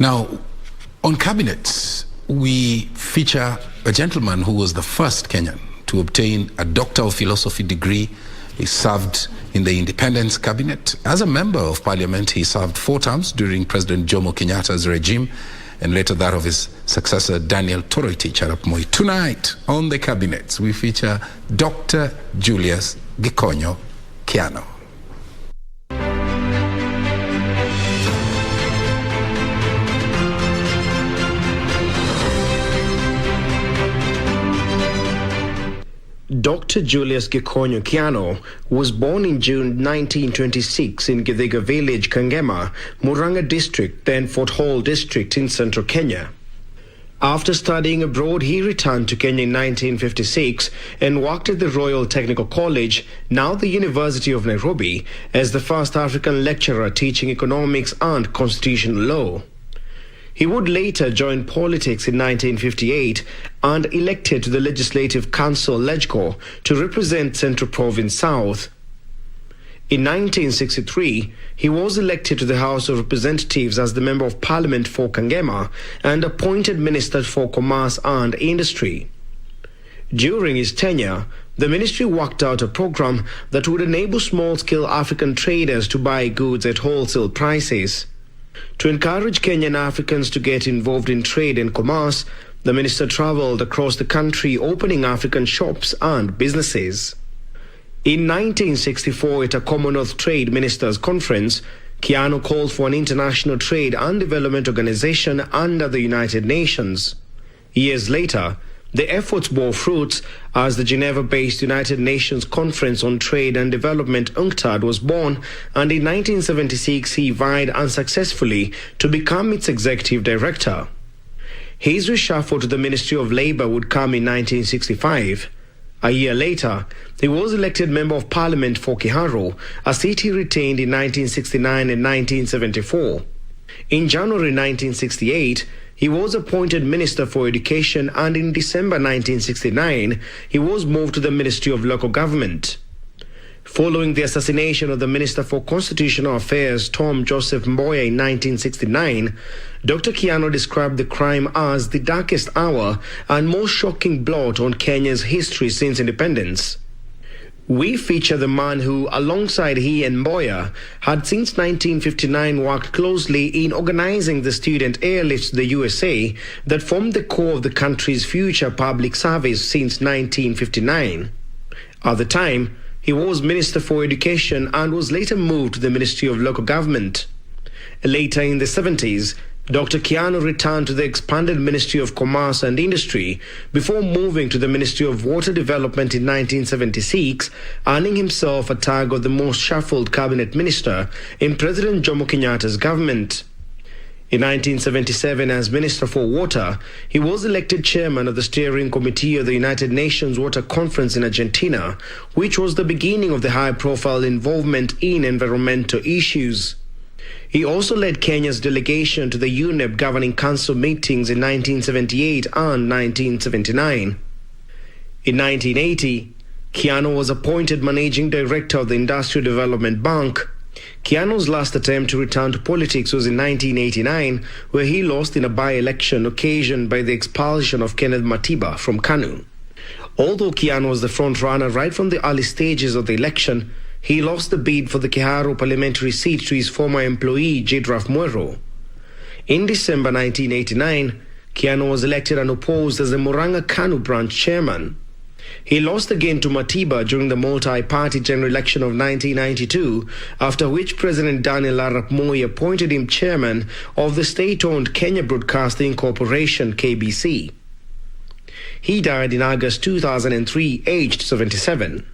Now, on cabinets, we feature a gentleman who was the first Kenyan to obtain a Doctor of Philosophy degree. He served in the Independence Cabinet. As a member of Parliament, he served 4 terms during President Jomo Kenyatta's regime, and later that of his successor, Daniel Toroitich arap Moi. Tonight, on the cabinets, we feature Dr. Julius Gikonyo Kiono. Dr. Julius Gikonyo Kiono was born in June 1926 in Githiga village, Kangema, Murang'a district, then Fort Hall district in central Kenya. After studying abroad, he returned to Kenya in 1956 and worked at the Royal Technical College, now the University of Nairobi, as the first African lecturer teaching economics and constitutional law. He would later join politics in 1958 and elected to the Legislative Council LegCo to represent Central Province South. In 1963, he was elected to the House of Representatives as the Member of Parliament for Kangema and appointed Minister for Commerce and Industry. During his tenure, the ministry worked out a program that would enable small-scale African traders to buy goods at wholesale prices. To encourage Kenyan Africans to get involved in trade and commerce, the minister traveled across the country opening African shops and businesses. In 1964, at a Commonwealth Trade Ministers' Conference, Kiono called for an international trade and development organization under the United Nations. Years later, the efforts bore fruits as the Geneva-based United Nations Conference on Trade and Development UNCTAD was born, and in 1976 he vied unsuccessfully to become its executive director. His reshuffle to the Ministry of Labour would come in 1965. A year later, he was elected Member of Parliament for Kiharu, a seat he retained in 1969 and 1974. In January 1968, he was appointed Minister for Education, and in December 1969, he was moved to the Ministry of Local Government. Following the assassination of the Minister for Constitutional Affairs, Tom Joseph Mboya, in 1969, Dr. Kiono described the crime as the darkest hour and most shocking blot on Kenya's history since independence. We feature the man who, alongside he and Mboya, had since 1959 worked closely in organizing the student airlifts to the USA that formed the core of the country's future public service since 1959. At the time, he was Minister for Education and was later moved to the Ministry of Local Government. Later in the 70s, Dr. Kiono returned to the expanded Ministry of Commerce and Industry before moving to the Ministry of Water Development in 1976, earning himself a tag of the most shuffled cabinet minister in President Jomo Kenyatta's government. In 1977, as Minister for Water, he was elected chairman of the steering committee of the United Nations Water Conference in Argentina, which was the beginning of the high-profile involvement in environmental issues. He also led Kenya's delegation to the UNEP Governing Council meetings in 1978 and 1979. In 1980, Kiono was appointed Managing Director of the Industrial Development Bank. Kiono's last attempt to return to politics was in 1989, where he lost in a by-election occasioned by the expulsion of Kenneth Matiba from KANU. Although Kiono was the front-runner right from the early stages of the election, he lost the bid for the Kiharu parliamentary seat to his former employee, Jidraf Mwero. In December 1989, Kiono was elected unopposed as the Murang'a KANU branch chairman. He lost again to Matiba during the multi-party general election of 1992, after which President Daniel Arap Moi appointed him chairman of the state-owned Kenya Broadcasting Corporation, KBC. He died in August 2003, aged 77.